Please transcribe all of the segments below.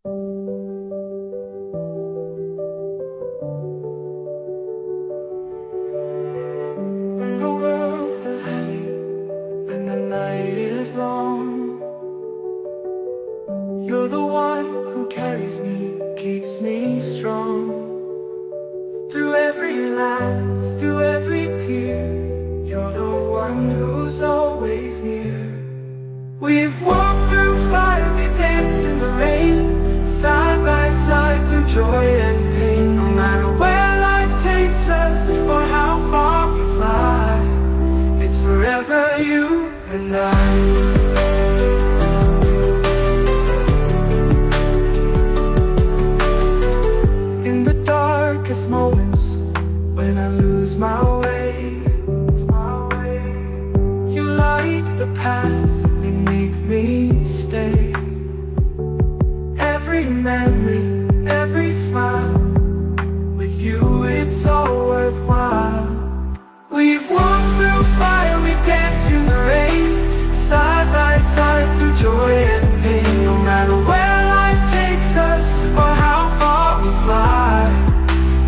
When the world feels heavy, when the night is long, you're the one who carries me, keeps me strong. Through every laugh, through every tear, you're the one who's always near. We've walked through fire, we danced in the rain, side by side through joy and pain. No matter where life takes us or how far we fly, it's forever you and I. In the darkest moments, when I lose my way, you light the path and make me stay. Every memory, every smile, with you it's all worthwhile. We've walked through fire, we danced in the rain, side by side through joy and pain. No matter where life takes us or how far we fly,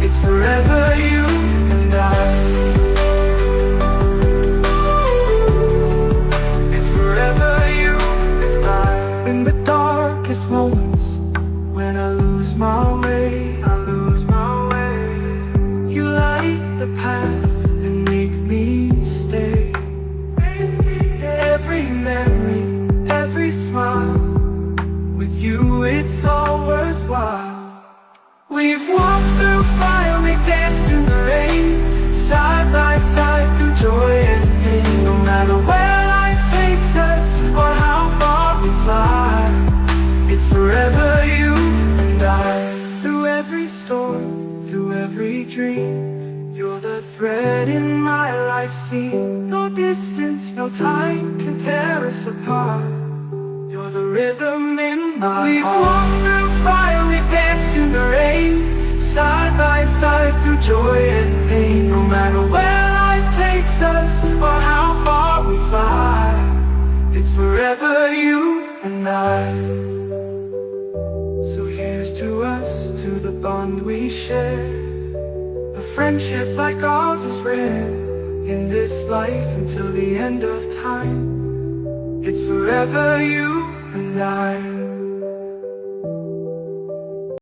it's forever you and I. It's forever you and I. In the darkest moments, when I lose my way, you light the path and make me stay. Every memory, every smile, with you it's all worthwhile. We've walked through fire, we danced in the rain, side by side through joy and pain. No matter where life takes us or how far we fly, it's forever you and I. Through every storm, through every dream, you're the thread in my life scene. No distance, no time can tear us apart. You're the rhythm in my heart. We've walked through fire, we danced in the rain, side by side through joy and pain. No matter where life takes us or how far we fly, it's forever you and I. So here's to us, to the bond we share. A friendship like ours is rare in this life until the end of time. It's forever you and I.